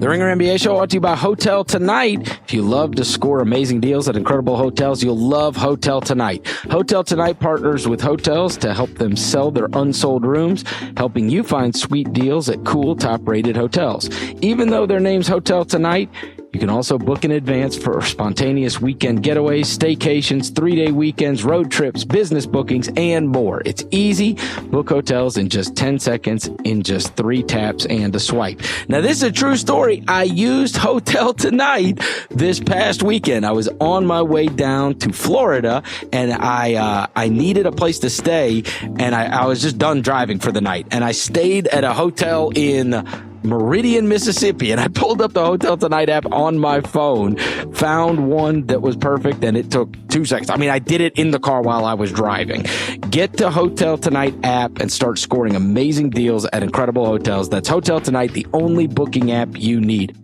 The Ringer NBA Show brought to you by Hotel Tonight. If you love to score amazing deals at incredible hotels, you'll love Hotel Tonight. Hotel Tonight partners with hotels to help them sell their unsold rooms, helping you find sweet deals at cool, top-rated hotels. Even though their name's Hotel Tonight, you can also book in advance for spontaneous weekend getaways, staycations, 3-day weekends, road trips, business bookings, and more. It's easy. Book hotels in just 10 seconds in just 3 taps and a swipe. Now, this is a true story. I used Hotel Tonight this past weekend. I was on my way down to Florida, and I needed a place to stay, and I was just done driving for the night. And I stayed at a hotel in Meridian, Mississippi, and I pulled up the Hotel Tonight app on my phone, found one that was perfect, and it took 2 seconds. I mean, I did it in the car while I was driving. Get the Hotel Tonight app and start scoring amazing deals at incredible hotels. That's Hotel Tonight, the only booking app you need.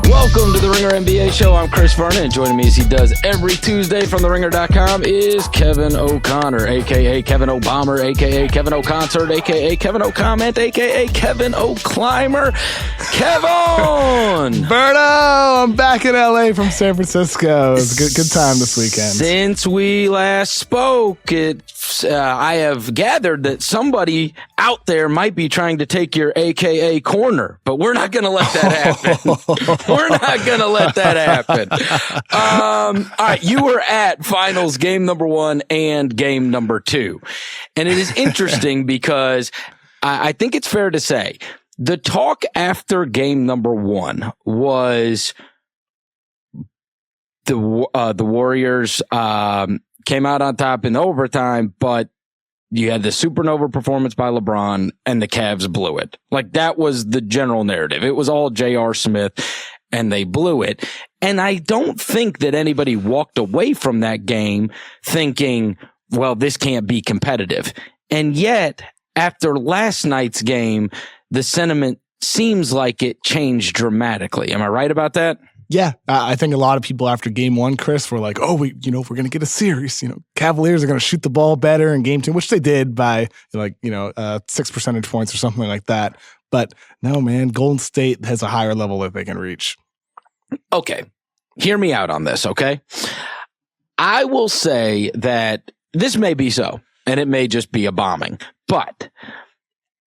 Welcome to the Ringer NBA Show. I'm Chris Vernon, and joining me as he does every Tuesday from TheRinger.com is Kevin O'Connor, a.k.a. Kevin O'Bomber, a.k.a. Kevin O'Concert, a.k.a. Kevin O'Comment, a.k.a. Kevin O'Climber. Kevin! Berto, I'm back in L.A. from San Francisco. It was a good time this weekend. Since we last spoke, I have gathered that somebody out there might be trying to take your a.k.a. corner, but we're not going to let that happen. We're not going to let that happen. All right, you were at finals game number 1 and game number 2. And it is interesting because I think it's fair to say the talk after game number 1 was the Warriors came out on top in overtime, but you had the supernova performance by LeBron and the Cavs blew it. Like, that was the general narrative. It was all J.R. Smith and they blew it. And I don't think that anybody walked away from that game thinking, well, this can't be competitive. And yet, after last night's game, the sentiment seems like it changed dramatically. Am I right about that? Yeah, I think a lot of people after game 1, Chris, were like, oh, we're going to get a series. Cavaliers are going to shoot the ball better in game 2, which they did by 6 percentage points or something like that. But no, man, Golden State has a higher level that they can reach. Okay, hear me out on this, okay? I will say that this may be so, and it may just be a bombing. But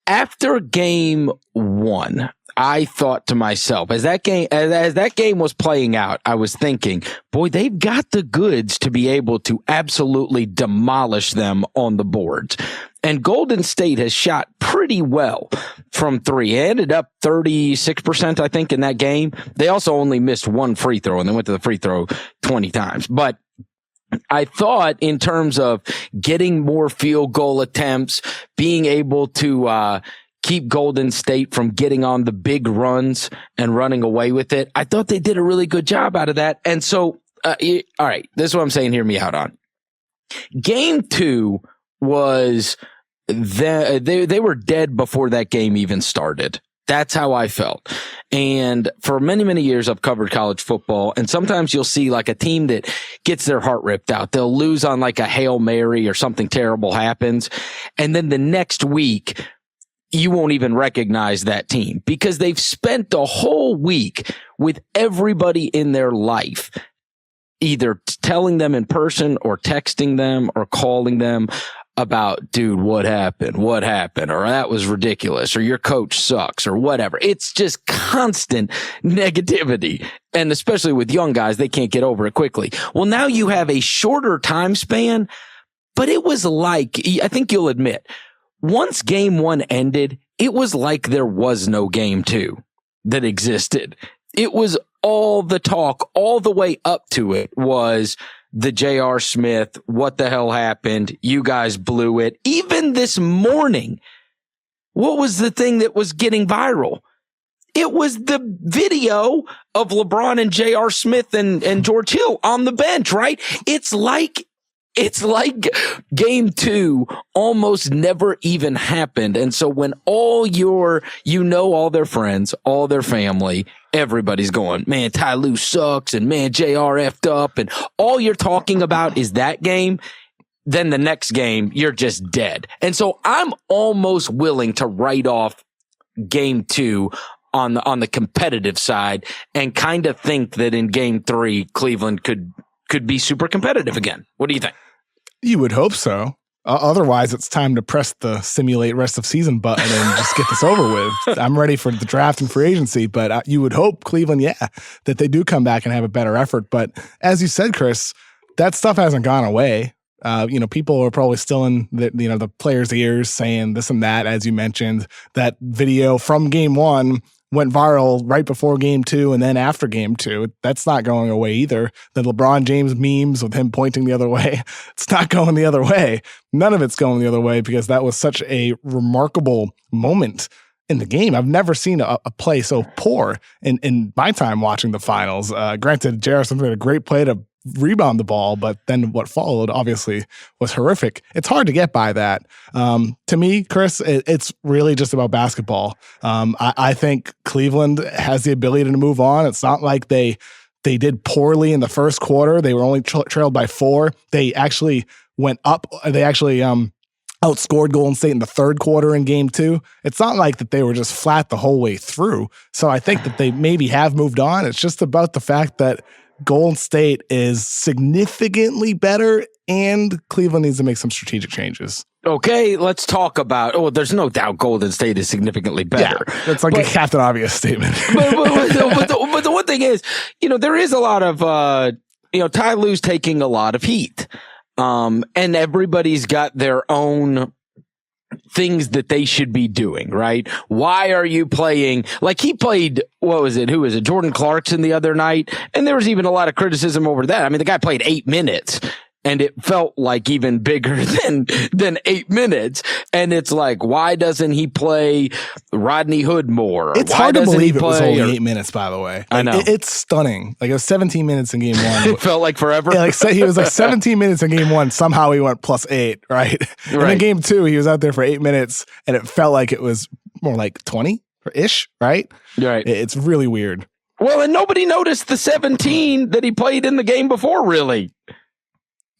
after game 1, I thought to myself, as that game was playing out, I was thinking, boy, they've got the goods to be able to absolutely demolish them on the boards. And Golden State has shot pretty well from 3. It ended up 36%, I think, in that game. They also only missed 1 free throw, and they went to the free throw 20 times. But I thought in terms of getting more field goal attempts, being able to keep Golden State from getting on the big runs and running away with it, I thought they did a really good job out of that. And so, all right, this is what I'm saying. Hear me out on. Game 2 was they were dead before that game even started. That's how I felt. And for many, many years, I've covered college football. And sometimes you'll see like a team that gets their heart ripped out. They'll lose on like a Hail Mary or something terrible happens. And then the next week, you won't even recognize that team because they've spent the whole week with everybody in their life, either telling them in person or texting them or calling them about, dude, what happened, or that was ridiculous, or your coach sucks, or whatever. It's just constant negativity. And especially with young guys, they can't get over it quickly. Well, now you have a shorter time span, but it was like, I think you'll admit, once game 1 ended, it was like there was no game 2 that existed. It was all the talk all the way up to it was the J.R. Smith, what the hell happened? You guys blew it. Even this morning, what was the thing that was getting viral? It was the video of LeBron and J.R. Smith and George Hill on the bench, right? It's like game 2 almost never even happened. And so when all their friends, all their family, everybody's going, man, Ty Lue sucks and man, JR effed up. And all you're talking about is that game. Then the next game, you're just dead. And so I'm almost willing to write off game 2 on the competitive side and kind of think that in game 3, Cleveland could be super competitive again. What do you think? You would hope so. Otherwise, it's time to press the simulate rest of season button and just get this over with. I'm ready for the draft and free agency, but you would hope Cleveland, that they do come back and have a better effort. But as you said, Chris, that stuff hasn't gone away. People are probably still in the players' ears saying this and that, as you mentioned. That video from game 1 went viral right before game 2 and then after game 2. That's not going away either. The LeBron James memes with him pointing the other way, it's not going the other way. None of it's going the other way because that was such a remarkable moment in the game. I've never seen a play so poor in my time watching the finals. Granted, J.R. Smith made a great play to rebound the ball, but then what followed obviously was horrific. It's hard to get by that. To me, Chris, it's really just about basketball. I think Cleveland has the ability to move on. It's not like they did poorly in the first quarter. They were only trailed by 4. They actually went up. They actually outscored Golden State in the third quarter in game 2. It's not like that they were just flat the whole way through. So I think that they maybe have moved on. It's just about the fact that Golden State is significantly better and Cleveland needs to make some strategic changes. Okay, let's talk about, there's no doubt Golden State is significantly better. Yeah, that's like a Captain Obvious statement. but the one thing is, there is a lot of, Ty Lue's taking a lot of heat. And everybody's got their own things that they should be doing, right? Why are you playing? Like he played, who is it? Jordan Clarkson the other night. And there was even a lot of criticism over that. I mean, the guy played 8 minutes and it felt like even bigger than 8 minutes. And it's like, why doesn't he play Rodney Hood more? It's why hard to believe it was only 8 minutes, by the way. I know. It's stunning. Like it was 17 minutes in game 1. It felt like forever. Yeah, he was like 17 minutes in game 1. Somehow he went +8, right? And in game 2, he was out there for 8 minutes and it felt like it was more like 20-ish, right? Right. It's really weird. Well, and nobody noticed the 17 that he played in the game before, really.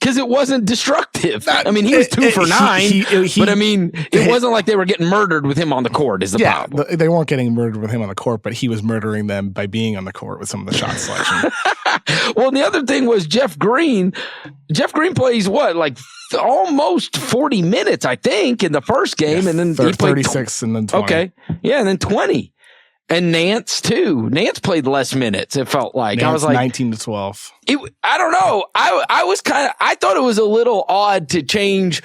Because it wasn't destructive. I mean, he was 2 for 9, but I mean, it wasn't like they were getting murdered with him on the court is the problem. They weren't getting murdered with him on the court, but he was murdering them by being on the court with some of the shot selection. Well, and the other thing was Jeff Green. Jeff Green plays almost 40 minutes, I think, in the first game. And then he played 36 and then 20. Okay. Yeah, and then 20. And Nance too. Nance played less minutes. It felt like Nance, I was like 19 to 12. I don't know. I thought it was a little odd to change.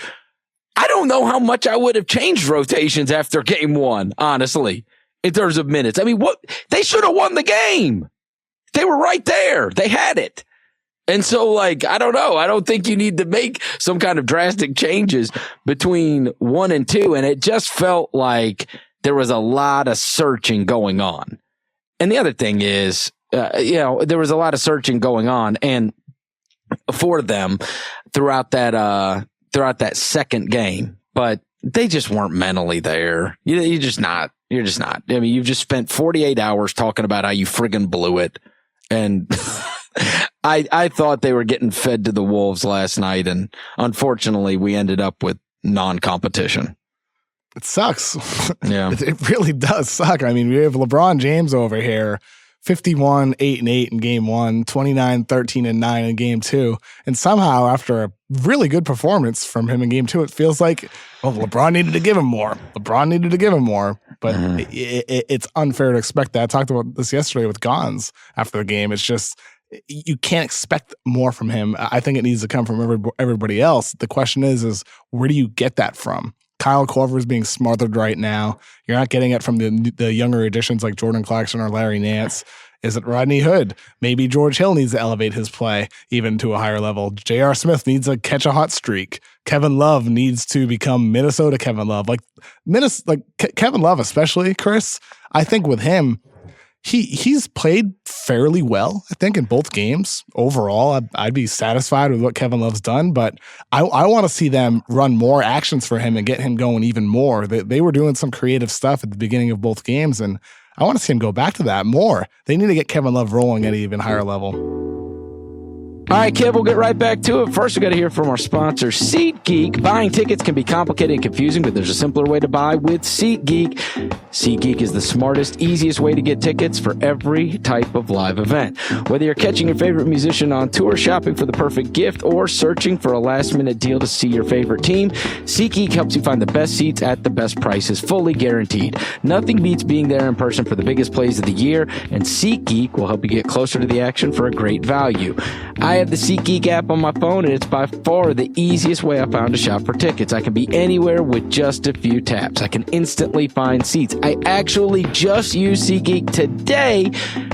I don't know how much I would have changed rotations after game 1, honestly, in terms of minutes. I mean, they should have won the game. They were right there. They had it. And so, I don't know. I don't think you need to make some kind of drastic changes between 1 and 2. And it just felt like there was a lot of searching going on. And the other thing is, there was a lot of searching going on and for them throughout that second game, but they just weren't mentally there. You're just not. I mean, you've just spent 48 hours talking about how you friggin' blew it. And I thought they were getting fed to the wolves last night. And unfortunately we ended up with non-competition. It sucks. Yeah. It really does suck. I mean, we have LeBron James over here, 51, 8-8 in game 1, 29, 13-9 in game 2. And somehow after a really good performance from him in game 2, it feels like, LeBron needed to give him more. But it's unfair to expect that. I talked about this yesterday with Gons after the game. It's just, you can't expect more from him. I think it needs to come from everybody else. The question is where do you get that from? Kyle Korver is being smothered right now. You're not getting it from the younger additions like Jordan Clarkson or Larry Nance. Is it Rodney Hood? Maybe George Hill needs to elevate his play even to a higher level. J.R. Smith needs to catch a hot streak. Kevin Love needs to become Minnesota Kevin Love. Kevin Love especially, Chris, I think with him, he's played fairly well, I think, in both games. Overall, I'd be satisfied with what Kevin Love's done, but I want to see them run more actions for him and get him going even more. They were doing some creative stuff at the beginning of both games, and I want to see him go back to that more. They need to get Kevin Love rolling at an even higher level. All right, Kev, we'll get right back to it. First, we got to hear from our sponsor, SeatGeek. Buying tickets can be complicated and confusing, but there's a simpler way to buy with SeatGeek. SeatGeek is the smartest, easiest way to get tickets for every type of live event. Whether you're catching your favorite musician on tour, shopping for the perfect gift, or searching for a last-minute deal to see your favorite team, SeatGeek helps you find the best seats at the best prices, fully guaranteed. Nothing beats being there in person for the biggest plays of the year, and SeatGeek will help you get closer to the action for a great value. I have the SeatGeek app on my phone, and it's by far the easiest way I found to shop for tickets. I can be anywhere with just a few taps. I can instantly find seats. I actually just used SeatGeek today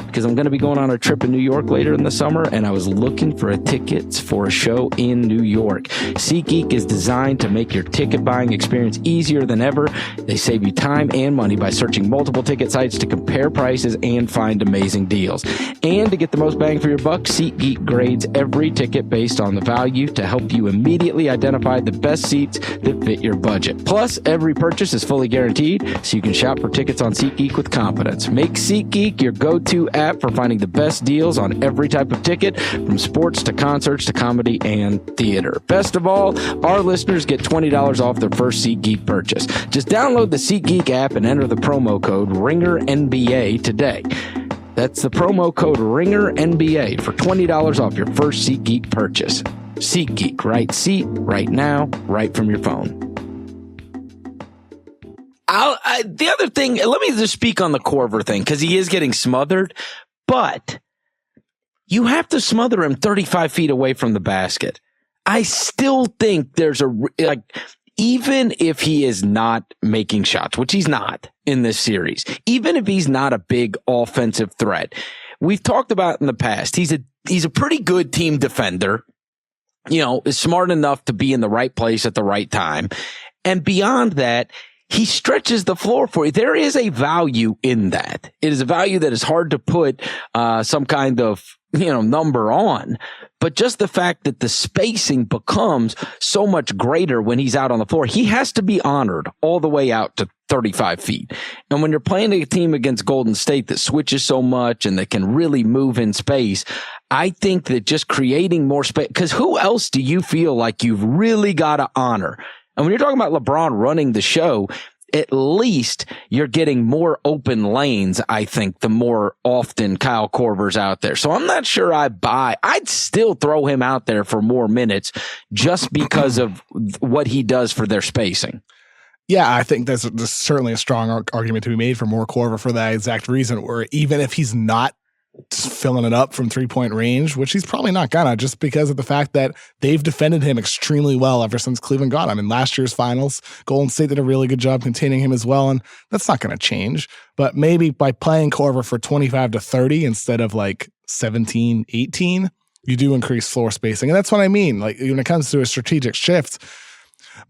because I'm going to be going on a trip in New York later in the summer, and I was looking for tickets for a show in New York. SeatGeek is designed to make your ticket buying experience easier than ever. They save you time and money by searching multiple ticket sites to compare prices and find amazing deals. And to get the most bang for your buck, SeatGeek grades every ticket based on the value to help you immediately identify the best seats that fit your budget. Plus, every purchase is fully guaranteed, so you can shop for tickets on SeatGeek with confidence. Make SeatGeek your go-to app for finding the best deals on every type of ticket, from sports to concerts to comedy and theater. Best of all, our listeners get $20 off their first SeatGeek purchase. Just download the SeatGeek app and enter the promo code RINGERNBA today. That's the promo code RINGERNBA for $20 off your first SeatGeek purchase. SeatGeek, right seat, right now, right from your phone. The other thing, let me just speak on the Korver thing, because he is getting smothered, but you have to smother him 35 feet away from the basket. I still think there's even if he is not making shots, which he's not in this series, even if he's not a big offensive threat, we've talked about in the past, he's a pretty good team defender, is smart enough to be in the right place at the right time. And beyond that, he stretches the floor for you. There is a value in that. It is a value that is hard to put some kind of number on. But just the fact that the spacing becomes so much greater when he's out on the floor, he has to be honored all the way out to 35 feet. And when you're playing a team against Golden State that switches so much and that can really move in space, I think that just creating more space, because who else do you feel like you've really got to honor? And when you're talking about LeBron running the show, at least you're getting more open lanes, I think, the more often Kyle Korver's out there. So I'm not sure I'd still throw him out there for more minutes just because of what he does for their spacing. Yeah, I think there's certainly a strong argument to be made for more Korver for that exact reason, where even if he's not filling it up from three-point range, which he's probably not gonna, just because of the fact that they've defended him extremely well ever since Cleveland got him. In last year's finals, Golden State did a really good job containing him as well, and that's not going to change. But maybe by playing Korver for 25 to 30 instead of 17, 18, you do increase floor spacing. And that's what I mean. When it comes to a strategic shift,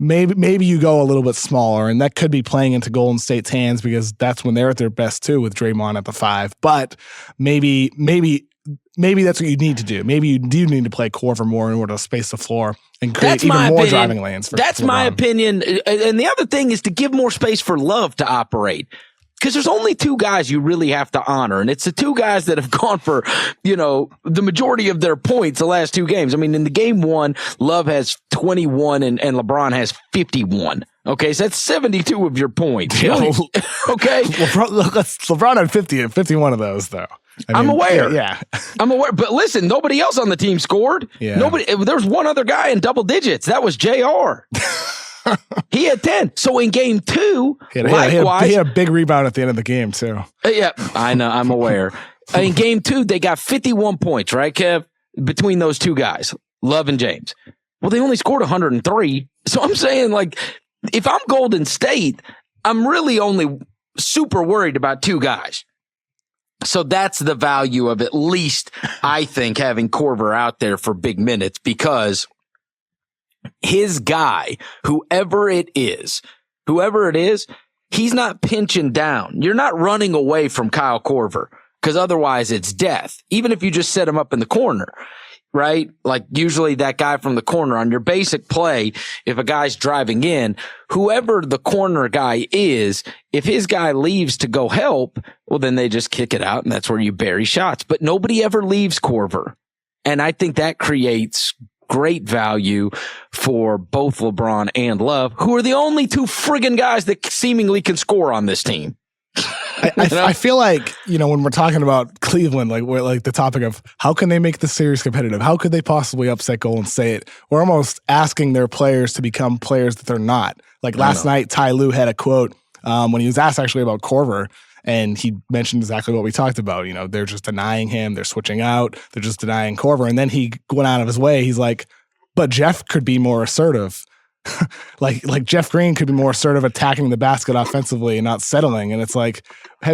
maybe you go a little bit smaller, and that could be playing into Golden State's hands because that's when they're at their best too, with Draymond at the 5. But maybe that's what you need to do. Maybe you do need to play Korver more in order to space the floor and create even more driving lanes. That's my opinion. And the other thing is to give more space for Love to operate. Because there's only two guys you really have to honor, and it's the two guys that have gone for, the majority of their points the last two games. I mean, in the game one, Love has 21 and LeBron has 51. Okay, so that's 72 of your points. Okay? LeBron had 51 of those, though. I'm aware. Yeah. I'm aware. But listen, nobody else on the team scored. Yeah. There's one other guy in double digits. That was JR. He had 10. So in game two, likewise. He had a big rebound at the end of the game, too. Yeah, I know. I'm aware. In game two, they got 51 points, right, Kev? Between those two guys, Love and James. Well, they only scored 103. So I'm saying, if I'm Golden State, I'm really only super worried about two guys. So that's the value of at least, I think, having Korver out there for big minutes, because his guy, whoever it is, he's not pinching down. You're not running away from Kyle Korver, because otherwise it's death. Even if you just set him up in the corner, right? Like usually that guy from the corner on your basic play, if a guy's driving in, whoever the corner guy is, if his guy leaves to go help, well, then they just kick it out and that's where you bury shots. But nobody ever leaves Korver. And I think that creates great value for both LeBron and Love, who are the only two friggin' guys that seemingly can score on this team. I feel like, when we're talking about Cleveland, like we're like the topic of how can they make the series competitive? How could they possibly upset Golden State? We're almost asking their players to become players that they're not. Like last night, Ty Lue had a quote when he was asked actually about Korver, and he mentioned exactly what we talked about. They're just denying him. They're switching out. They're just denying Korver. And then he went out of his way. He's like, but Jeff could be more assertive. like Jeff Green could be more assertive attacking the basket offensively and not settling. And it's like,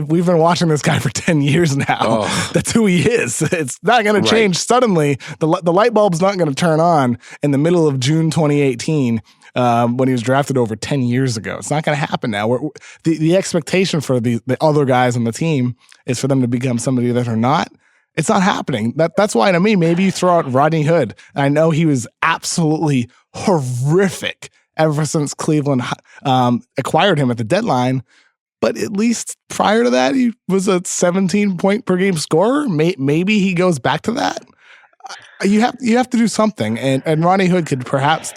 we've been watching this guy for 10 years now. Oh. That's who he is. It's not going to change suddenly. The light bulb's not going to turn on in the middle of June 2018 when he was drafted over 10 years ago. It's not going to happen now. The expectation for the other guys on the team is for them to become somebody that are not. It's not happening. That's why, to me, maybe you throw out Rodney Hood. I know he was absolutely horrific ever since Cleveland acquired him at the deadline, but at least prior to that, he was a 17-point per game scorer. Maybe he goes back to that. You have to do something, and Rodney Hood could perhaps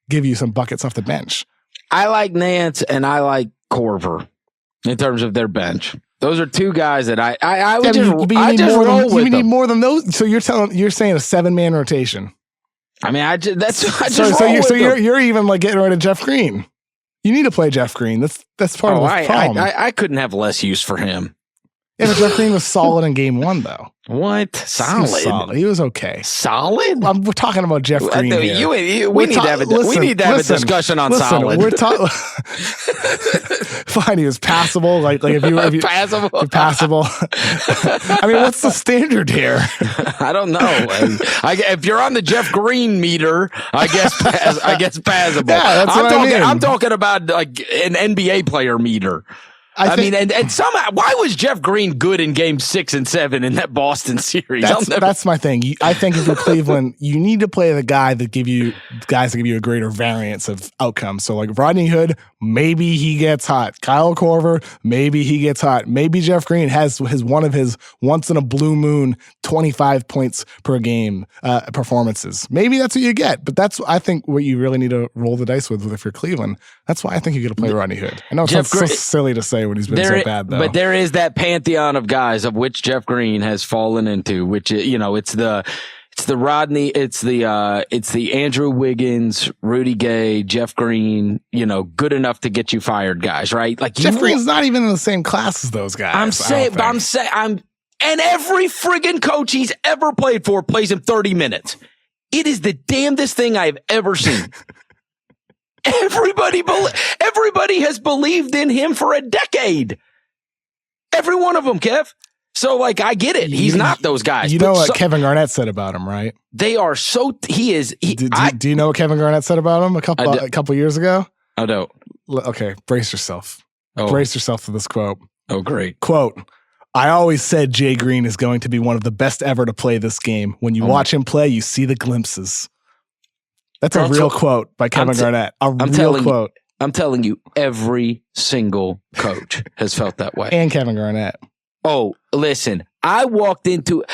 give you some buckets off the bench. I like Nance and I like Korver in terms of their bench. Those are two guys that I would just roll with them. You need more than those. So you're saying a 7-man rotation. I mean, you're even like getting rid of Jeff Green. You need to play Jeff Green. That's part of the problem. I couldn't have less use for him. Yeah, but Jeff Green was solid in game 1, though. What? Solid? He was okay. Solid? We're talking about Jeff Green here. We need to have a discussion on solid. We're fine, he was passable. Like if you passable. Passable. I mean, what's the standard here? I don't know. If you're on the Jeff Green meter, I guess passable. Yeah, that's what I mean. I'm talking about like an NBA player meter. I mean, and somehow, why was Jeff Green good in game 6 and 7 in that Boston series? That's my thing. I think if you're Cleveland, you need to play the guys that give you a greater variance of outcomes. So like Rodney Hood, maybe he gets hot. Kyle Korver, maybe he gets hot. Maybe Jeff Green has one of his once in a blue moon 25 points per game performances. Maybe that's what you get. But that's, I think, what you really need to roll the dice with if you're Cleveland. That's why I think you got to play Rodney Hood. I know it sounds so silly to say when he's been so bad, though. But there is that pantheon of guys of which Jeff Green has fallen into, which, it's the Rodney, it's the Andrew Wiggins, Rudy Gay, Jeff Green, good enough to get you fired guys, right? Like Jeff Green's not even in the same class as those guys. And every friggin' coach he's ever played for plays him 30 minutes. It is the damnedest thing I've ever seen. Everybody has believed in him for a decade. Every one of them, Kev. So, like, I get it. He's not those guys. You know what Kevin Garnett said about him, right? They are so. Do you know what Kevin Garnett said about him a couple years ago? I don't. Okay, brace yourself. Brace yourself for this quote. Oh, great. Quote, I always said Jay Green is going to be one of the best ever to play this game. When you watch him play, you see the glimpses. That's a real quote by Kevin Garnett. I'm telling you, every single coach has felt that way. And Kevin Garnett. Oh, listen, I walked into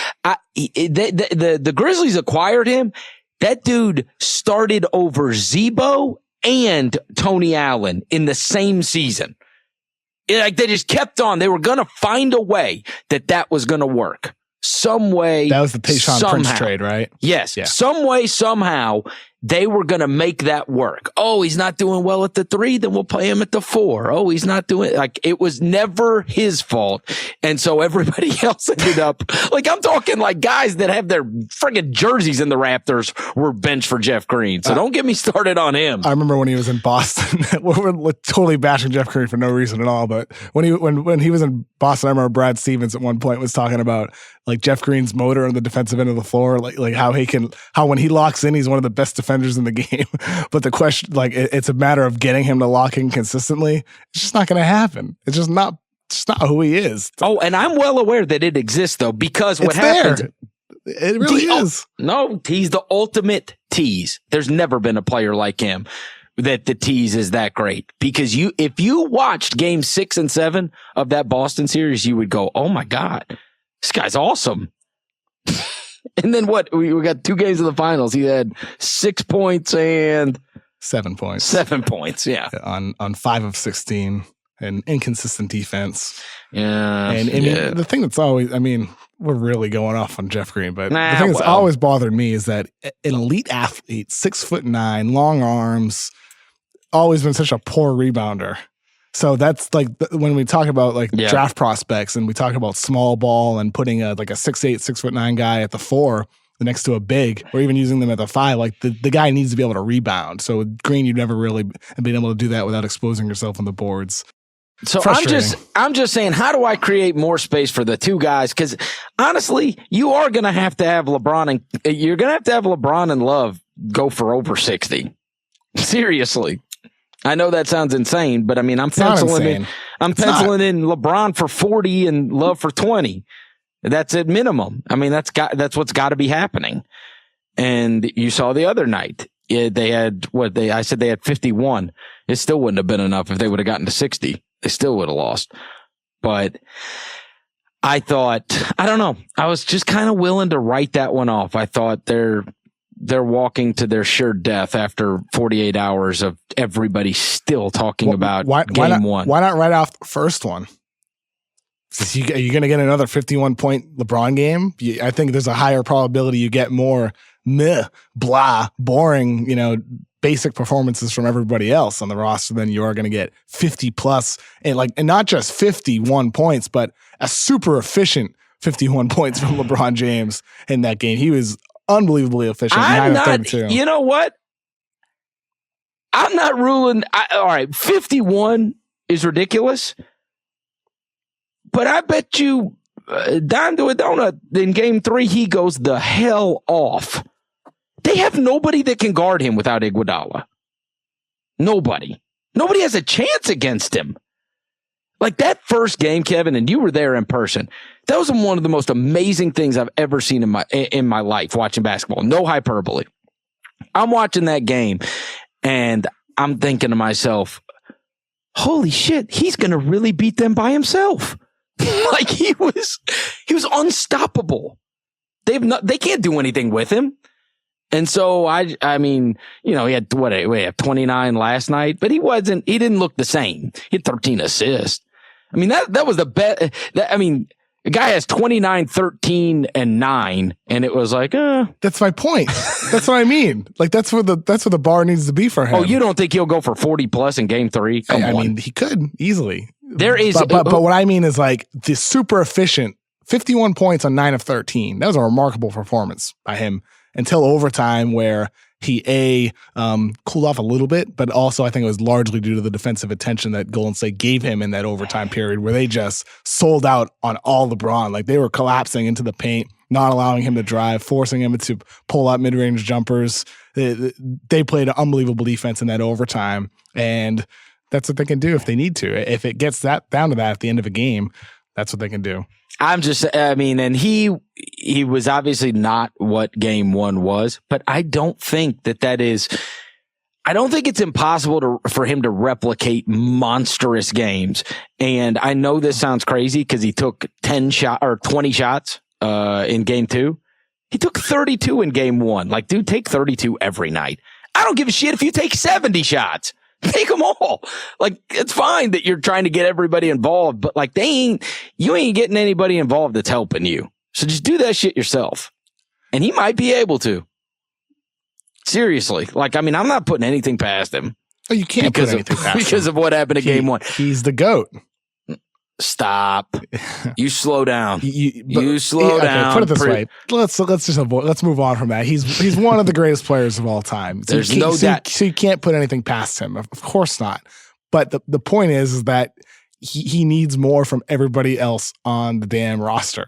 the Grizzlies acquired him. That dude started over Zebo and Tony Allen in the same season. They just kept on. They were going to find a way that was going to work. Some way. That was the Tayshaun Prince trade, right? Yes. Yeah. Some way, somehow, they were going to make that work. Oh, he's not doing well at the 3, then we'll play him at the 4. Oh, he's not doing it was never his fault. And so everybody else ended up I'm talking like guys that have their friggin' jerseys in the Raptors were benched for Jeff Green. So don't get me started on him. I remember when he was in Boston. We're totally bashing Jeff Green for no reason at all. But when he was in Boston, I remember Brad Stevens at one point was talking about like Jeff Green's motor on the defensive end of the floor, like how when he locks in, he's one of the best defenders in the game. But the question, it's a matter of getting him to lock in consistently. It's just not going to happen. It's just not who he is. Oh, and I'm well aware that it exists though, because what happens. It really is. No, he's the ultimate tease. There's never been a player like him that the tease is that great. Because if you watched game 6 and 7 of that Boston series, you would go, oh my God, this guy's awesome. And then what? We got 2 games in the finals. He had 6 points and 7 points. 7 points, yeah. On 5 of 16 and inconsistent defense. Yeah. And the thing that's always, we're really going off on Jeff Green, but the thing that's always bothered me is that an elite athlete, 6'9", long arms, always been such a poor rebounder. So that's like when we talk about draft prospects and we talk about small ball and putting a 6'8", 6'9" guy at the 4 next to a big, or even using them at the 5, like the guy needs to be able to rebound. So with Green, you've never really been able to do that without exposing yourself on the boards. So I'm just saying, how do I create more space for the 2 guys? Because honestly, you are going to have LeBron and Love go for over 60. Seriously. I know that sounds insane, but I'm penciling in LeBron for 40 and Love for 20. That's at minimum. That's what's got to be happening. And you saw the other night, they had I said they had 51. It still wouldn't have been enough if they would have gotten to 60. They still would have lost. But I thought, I don't know. I was just kind of willing to write that one off. I thought they're walking to their sure death after 48 hours of everybody still talking about game 1. Why not write off the first one? Are you going to get another 51-point LeBron game? I think there's a higher probability you get more blah, boring, basic performances from everybody else on the roster than you are going to get 50 plus and not just 51 points, but a super efficient 51 points from LeBron James in that game. He was unbelievably efficient. 9 of 32. You know what? I'm not ruling. All right, 51 is ridiculous, but I bet you down to a donut in game 3, he goes the hell off. They have nobody that can guard him without Iguodala. Nobody has a chance against him. Like that first game, Kevin, and you were there in person. That was one of the most amazing things I've ever seen in my life watching basketball. No hyperbole. I'm watching that game and I'm thinking to myself, holy shit, he's going to really beat them by himself. Like he was unstoppable. They can't do anything with him. And so he had 29 last night, but he didn't look the same. He had 13 assists. That was the best. The guy has 29, 13, and 9, and it was like, That's my point. That's what I mean. Like that's where the bar needs to be for him. Oh, you don't think he'll go for 40 plus in game 3? Come on. He could easily. There is, but what I mean is like the super efficient 51 points on 9 of 13. That was a remarkable performance by him until overtime, where he cooled off a little bit, but also I think it was largely due to the defensive attention that Golden State gave him in that overtime period, where they just sold out on all LeBron. Like they were collapsing into the paint, not allowing him to drive, forcing him to pull up mid-range jumpers. They played an unbelievable defense in that overtime, and that's what they can do if they need to. If it gets down to that at the end of a game, that's what they can do. And he was obviously not what game 1 was, but I don't think I don't think it's impossible for him to replicate monstrous games. And I know this sounds crazy because he took 20 shots in game 2. He took 32 in game 1. Like, dude, take 32 every night. I don't give a shit if you take 70 shots. Take them all. Like, it's fine that you're trying to get everybody involved, but like you ain't getting anybody involved that's helping you. So just do that shit yourself. And he might be able to. Seriously. Like, I'm not putting anything past him. Oh, you can't put anything past him. Because of what happened in game 1. He's the GOAT. Stop. You slow down. You slow down. Put it this way. Let's move on from that. He's one of the greatest players of all time. There's no doubt. So you can't put anything past him. Of course not. But the point is that he needs more from everybody else on the damn roster.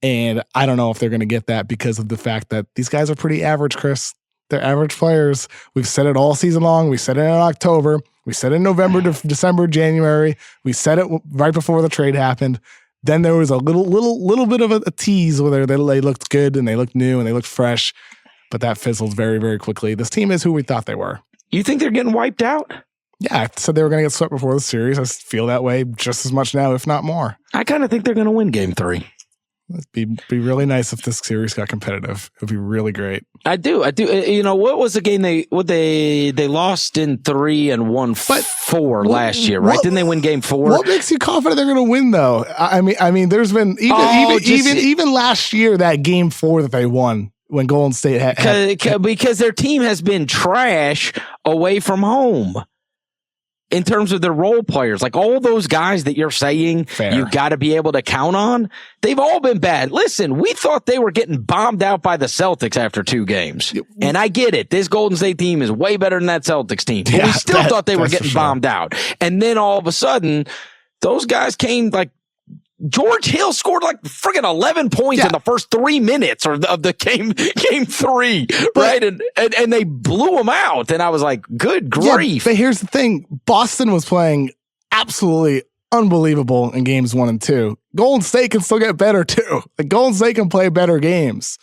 And I don't know if they're going to get that because of the fact that these guys are pretty average, Chris. They're average players. We've said it all season long. We said it in October. We said it in November, December, January. We said it right before the trade happened. Then there was a little bit of a tease where they looked good and they looked new and they looked fresh, but that fizzled very, very quickly. This team is who we thought they were. You think they're getting wiped out? Yeah, I said they were going to get swept before the series. I feel that way just as much now, if not more. I kind of think they're going to win Game 3. It'd be really nice if this series got competitive. It would be really great. I do. You know, what was the game they lost in 3 and won 4 last year, right? Didn't they win Game 4? What makes you confident they're going to win, though? I mean, there's been even last year that Game 4 that they won when Golden State had because their team has been trash away from home. In terms of their role players, like all those guys that you're saying you got to be able to count on, they've all been bad. Listen, we thought they were getting bombed out by the Celtics after 2 games. And I get it. This Golden State team is way better than that Celtics team. But we still thought they were getting bombed out. And then all of a sudden, those guys came like George Hill scored like friggin' 11 points in the first 3 minutes of the game 3, right? And they blew them out. And I was like, good grief. But here's the thing. Boston was playing absolutely unbelievable in games 1 and 2. Golden State can still get better too. Like Golden State can play better games.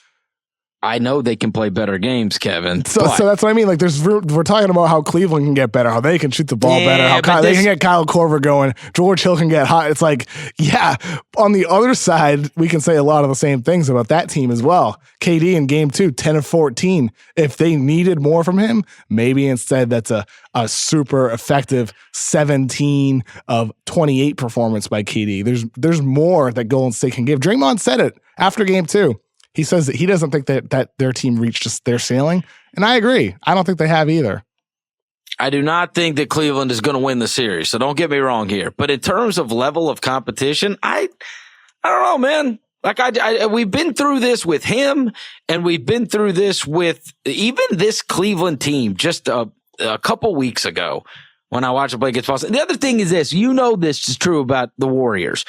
I know they can play better games, Kevin. So that's what I mean. Like, we're talking about how Cleveland can get better, how they can shoot the ball better, how they can get Kyle Korver going, George Hill can get hot. It's like, yeah, on the other side, we can say a lot of the same things about that team as well. KD in Game 2, 10 of 14. If they needed more from him, maybe instead that's a super effective 17 of 28 performance by KD. There's more that Golden State can give. Draymond said it after Game 2. He says that he doesn't think that their team reached their ceiling. And I agree. I don't think they have either. I do not think that Cleveland is going to win the series. So don't get me wrong here. But in terms of level of competition, I don't know, man. Like we've been through this with him, and we've been through this with even this Cleveland team just a couple weeks ago when I watched them play against Boston. The other thing is this, you know, this is true about the Warriors,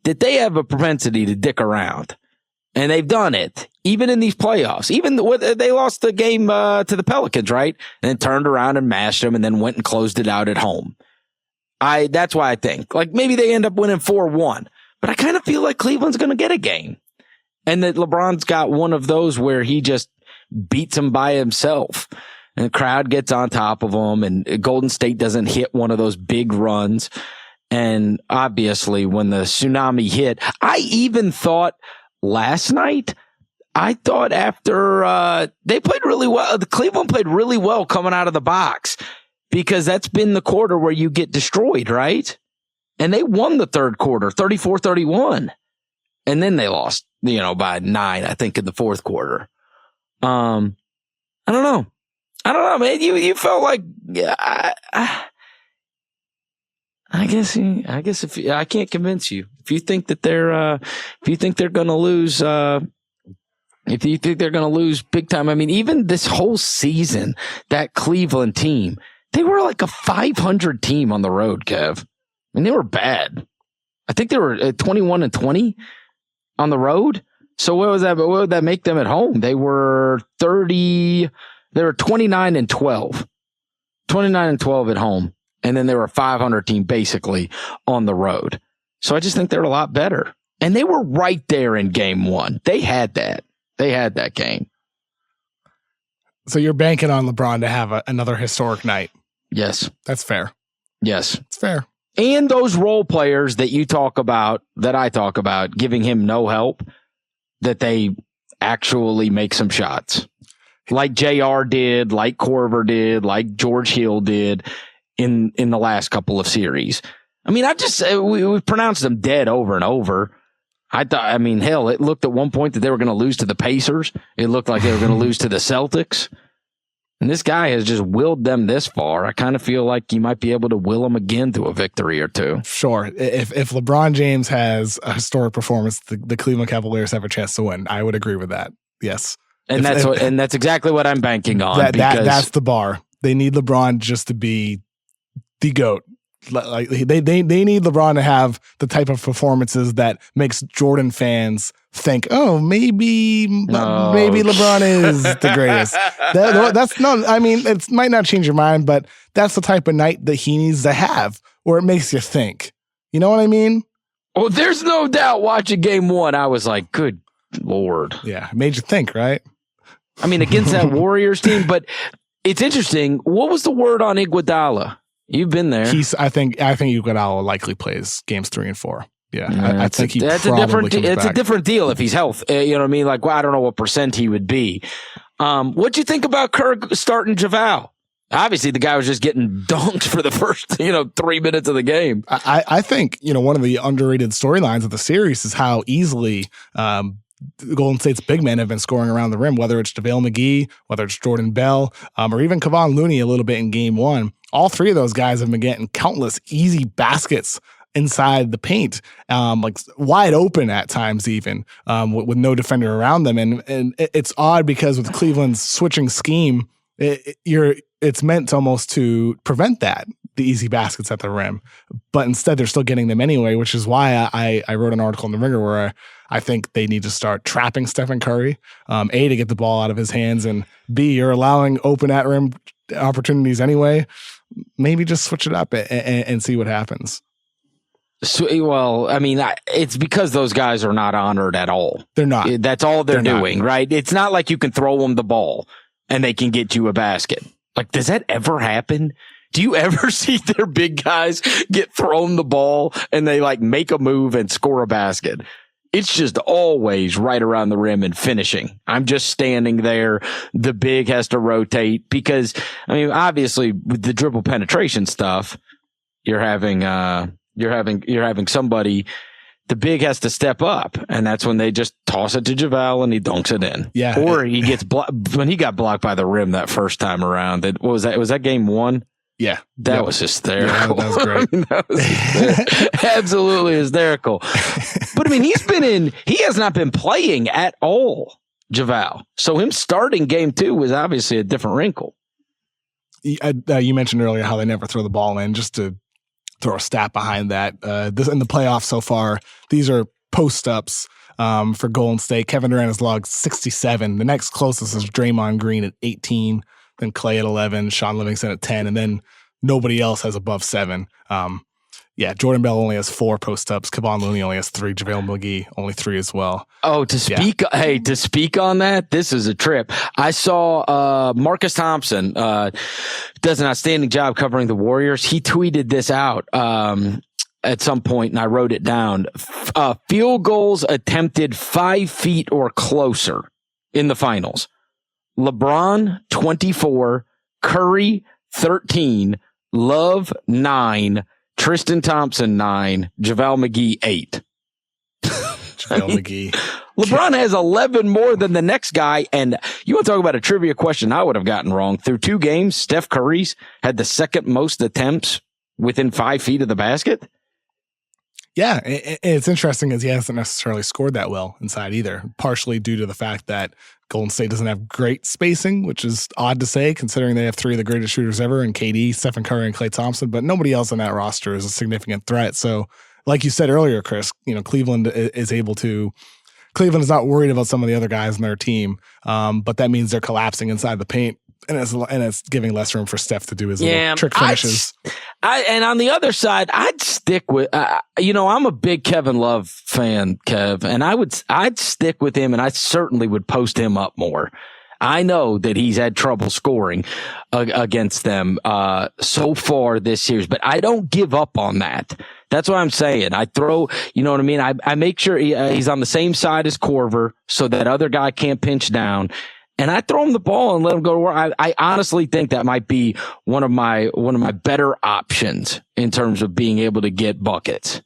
that they have a propensity to dick around. And they've done it, even in these playoffs. Even they lost the game to the Pelicans, right? And then turned around and mashed them and then went and closed it out at home. That's why I think. Like, maybe they end up winning 4-1. But I kind of feel like Cleveland's going to get a game. And that LeBron's got one of those where he just beats them by himself. And the crowd gets on top of him. And Golden State doesn't hit one of those big runs. And obviously, when the tsunami hit, I even thought... Last night, I thought after they played really well, the Cleveland played really well coming out of the box because that's been the quarter where you get destroyed, right? And they won the third quarter, 34-31. And then they lost, by 9, I think, in the fourth quarter. I don't know. Man. You felt like, I guess if I can't convince you, if you think that they're going to lose, if you think they're going to lose big time, I mean, even this whole season, that Cleveland team, they were like a 500 team on the road, Kev. I mean, they were bad. I think they were 21-20 on the road. So what was that? What would that make them at home? They were 29-12, 29-12 at home. And then they were a 500 team basically on the road. So I just think they're a lot better. And they were right there in Game 1. They had that. They had that game. So you're banking on LeBron to have another historic night. Yes. That's fair. Yes. It's fair. And those role players that you talk about, that I talk about, giving him no help, that they actually make some shots. Like JR did, like Korver did, like George Hill did. In the last couple of series. I mean, we've pronounced them dead over and over. Hell, it looked at one point that they were going to lose to the Pacers. It looked like they were going to lose to the Celtics. And this guy has just willed them this far. I kind of feel like you might be able to will them again to a victory or two. Sure. If LeBron James has a historic performance, the Cleveland Cavaliers have a chance to win. I would agree with that. Yes. And that's exactly what I'm banking on. That's the bar. They need LeBron just to be the GOAT. Like they need LeBron to have the type of performances that makes Jordan fans think, oh, maybe LeBron is the greatest. It might not change your mind, but that's the type of night that he needs to have, or it makes you think. You know what I mean? Oh, there's no doubt watching game one, I was like, good Lord. Yeah, it made you think, right? I mean, against that Warriors team, but it's interesting. What was the word on Iguodala? You've been there. I think Iguodala likely plays games 3 and 4. Yeah, I think that's a different deal if he's healthy. You know what I mean? Like, well, I don't know what % he would be. What'd you think about Kirk starting JaVale? Obviously, the guy was just getting dunked for the first, 3 minutes of the game. I think, one of the underrated storylines of the series is how easily Golden State's big men have been scoring around the rim, whether it's JaVale McGee, whether it's Jordan Bell, or even Kevon Looney a little bit in game one. All three of those guys have been getting countless easy baskets inside the paint, like wide open at times even, with no defender around them. And it's odd because with Cleveland's switching scheme, it's meant almost to prevent that, the easy baskets at the rim. But instead, they're still getting them anyway, which is why I wrote an article in The Ringer where I think they need to start trapping Stephen Curry, A, to get the ball out of his hands, and B, you're allowing open at rim opportunities anyway. Maybe just switch it up and see what happens. So, well, I mean, it's because those guys are not honored at all. They're not. That's all they're doing, right? It's not like you can throw them the ball and they can get you a basket. Like, does that ever happen? Do you ever see their big guys get thrown the ball and they like make a move and score a basket? It's just always right around the rim and finishing. I'm just standing there. The big has to rotate because, I mean, obviously with the dribble penetration stuff, you're having somebody, the big has to step up, and that's when they just toss it to JaVale and he dunks it in. Yeah. Or he gets when he got blocked by the rim that first time around. What was that? Was that game one? Yeah. That was hysterical. Yeah, that was great. I mean, that was absolutely hysterical. But I mean, he has not been playing at all, JaVale. So him starting game two was obviously a different wrinkle. You mentioned earlier how they never throw the ball in. Just to throw a stat behind that, this in the playoffs so far, these are post-ups for Golden State. Kevin Durant has logged 67. The next closest is Draymond Green at 18, then Clay at 11, Sean Livingston at 10, and then nobody else has above 7. Jordan Bell only has 4 post-ups. Kevon Looney only has 3. JaVale McGee only 3 as well. Oh, to speak on that, this is a trip. I saw Marcus Thompson does an outstanding job covering the Warriors. He tweeted this out at some point, and I wrote it down. Field goals attempted 5 feet or closer in the finals. LeBron, 24, Curry, 13, Love, 9, Tristan Thompson, 9, JaVale McGee, 8. JaVale McGee. LeBron has 11 more than the next guy. And you want to talk about a trivia question I would have gotten wrong. Through 2 games, Steph Curry's had the second most attempts within 5 feet of the basket. Yeah, it's interesting because he hasn't necessarily scored that well inside either, partially due to the fact that Golden State doesn't have great spacing, which is odd to say considering they have 3 of the greatest shooters ever in KD, Stephen Curry, and Klay Thompson, but nobody else on that roster is a significant threat. So like you said earlier, Chris, Cleveland is not worried about some of the other guys on their team, but that means they're collapsing inside the paint. And it's giving less room for Steph to do his little trick finishes. And on the other side, I'd stick with, I'm a big Kevin Love fan, Kev, and I'd stick with him, and I certainly would post him up more. I know that he's had trouble scoring against them so far this series, but I don't give up on that. That's what I'm saying. I throw, you know what I mean? I make sure he's on the same side as Korver so that other guy can't pinch down. And I throw him the ball and let him go to work. I honestly think that might be one of my better options in terms of being able to get buckets.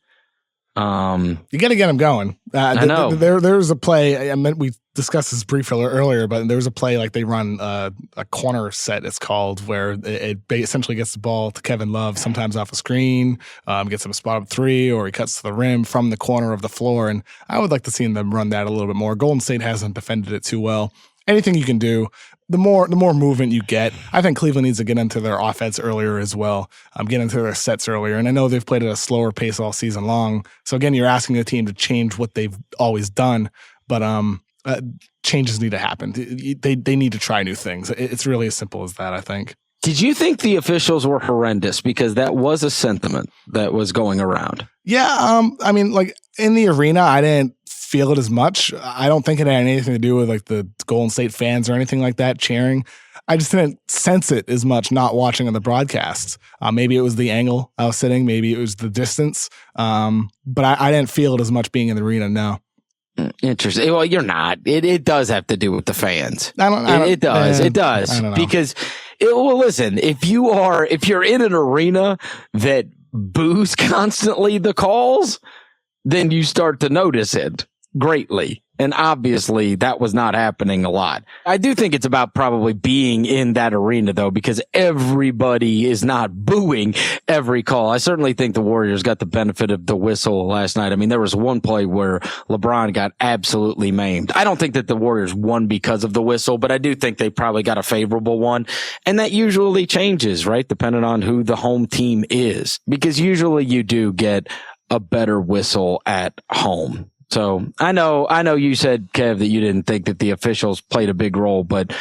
You got to get him going. I know. There's a play. We discussed this briefly earlier, but there's a play like they run a corner set. It's called where it essentially gets the ball to Kevin Love, sometimes off a screen, gets him a spot up 3, or he cuts to the rim from the corner of the floor. And I would like to see them run that a little bit more. Golden State hasn't defended it too well. Anything you can do, the more movement you get. I think Cleveland needs to get into their offense earlier as well, get into their sets earlier. And I know they've played at a slower pace all season long. So again, you're asking the team to change what they've always done, but changes need to happen. They need to try new things. It's really as simple as that, I think. Did you think the officials were horrendous? Because that was a sentiment that was going around. Yeah, I mean, like in the arena, I didn't feel it as much. I don't think it had anything to do with like the Golden State fans or anything like that cheering. I just didn't sense it as much not watching on the broadcasts. Maybe it was the angle I was sitting. Maybe it was the distance. But I didn't feel it as much being in the arena, no. Interesting. Well, you're not. It does have to do with the fans. It does. I don't know. Because, well, listen, if you're in an arena that boos constantly the calls, then you start to notice it greatly. And obviously that was not happening a lot. I do think it's about probably being in that arena though, because everybody is not booing every call. I certainly think the Warriors got the benefit of the whistle last night. I mean, there was one play where LeBron got absolutely maimed. I don't think that the Warriors won because of the whistle, but I do think they probably got a favorable one. And that usually changes, right? Depending on who the home team is, because usually you do get a better whistle at home. So I know you said, Kev, that you didn't think that the officials played a big role, but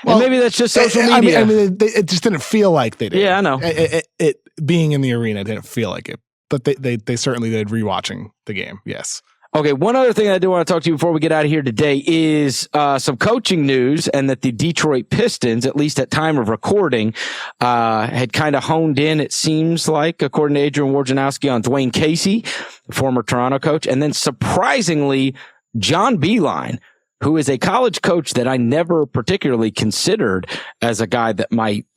maybe that's just social media. I mean, it just didn't feel like they did. Yeah, I know. It being in the arena didn't feel like it, but they certainly did rewatching the game. Yes. Okay, one other thing I do want to talk to you before we get out of here today is some coaching news, and that the Detroit Pistons, at least at time of recording, had kind of honed in, it seems like, according to Adrian Wojnarowski, on Dwayne Casey, former Toronto coach, and then surprisingly, John Beilein, who is a college coach that I never particularly considered as a guy that might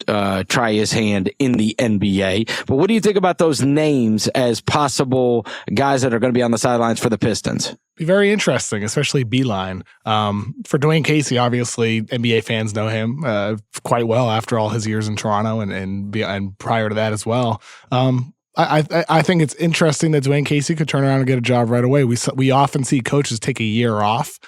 try his hand in the NBA. But what do you think about those names as possible guys that are going to be on the sidelines for the Pistons? Be very interesting, especially Beilein. For Dwayne Casey, obviously, NBA fans know him quite well after all his years in Toronto and prior to that as well. I think it's interesting that Dwayne Casey could turn around and get a job right away. We often see coaches take a year off.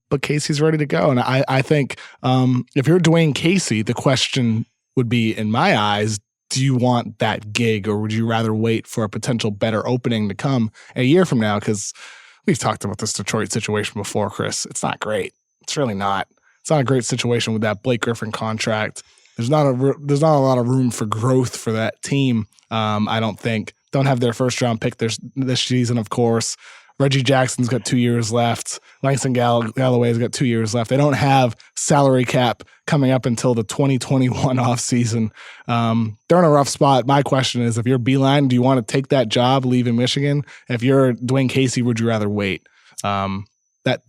But Casey's ready to go. And I think if you're Dwayne Casey, the question would be, in my eyes, do you want that gig, or would you rather wait for a potential better opening to come a year from now? Because we've talked about this Detroit situation before, Chris. It's not great. It's really not. It's not a great situation with that Blake Griffin contract. There's not a lot of room for growth for that team. I don't think. Don't have their first round pick this season, of course. Reggie Jackson's got 2 years left. Langston Galloway's got 2 years left. They don't have salary cap coming up until the 2021 offseason. They're in a rough spot. My question is, if you're Beilein, do you want to take that job, leave in Michigan? If you're Dwayne Casey, would you rather wait? That's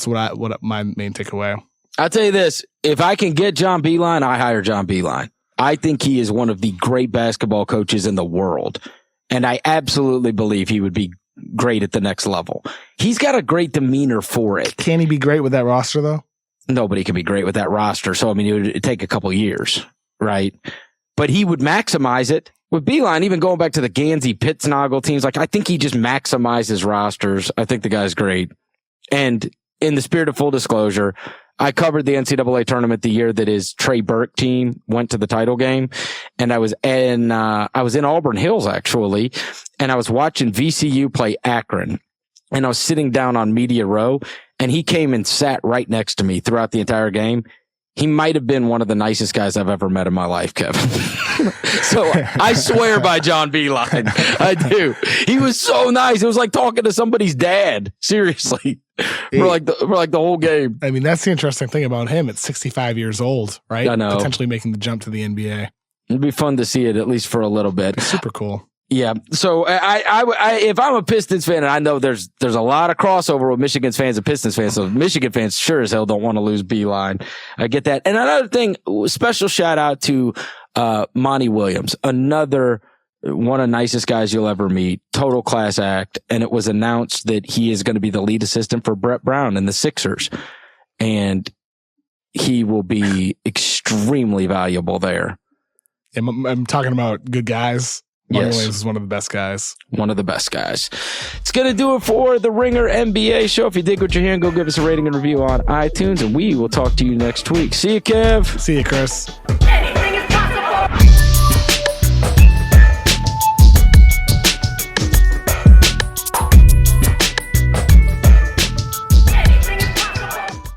what my main takeaway. I'll tell you this. If I can get John Beilein, I hire John Beilein. I think he is one of the great basketball coaches in the world. And I absolutely believe he would be great at the next level. He's got a great demeanor for it. Can he be great with that roster, though? Nobody can be great with that roster. So, I mean, it would take a couple years, right? But he would maximize it. With Beilein, even going back to the Gansey, Pittsnoggle teams, like, I think he just maximizes rosters. I think the guy's great. And in the spirit of full disclosure, I covered the NCAA tournament the year that his Trey Burke team went to the title game. And I was in Auburn Hills, actually, and I was watching VCU play Akron. And I was sitting down on media row, and he came and sat right next to me throughout the entire game. He might have been one of the nicest guys I've ever met in my life, Kevin. So I swear by John Beilein. I do. He was so nice. It was like talking to somebody's dad. Seriously. For like the whole game. I mean, that's the interesting thing about him. At 65 years old, right? I know. Potentially making the jump to the NBA. It'd be fun to see it, at least for a little bit. It's super cool. Yeah. So I if I'm a Pistons fan, and I know there's a lot of crossover with Michigan fans and Pistons fans, so Michigan fans sure as hell don't want to lose Beilein. I get that. And another thing, special shout out to Monty Williams, another one of the nicest guys you'll ever meet, total class act. And it was announced that he is going to be the lead assistant for Brett Brown and the Sixers, and he will be extremely valuable there. I'm talking about good guys. Monty Yes. Williams is one of the best guys. One of the best guys. It's going to do it for the Ringer NBA show. If you dig what you're hearing, go give us a rating and review on iTunes, and we will talk to you next week. See you, Kev. See you, Chris.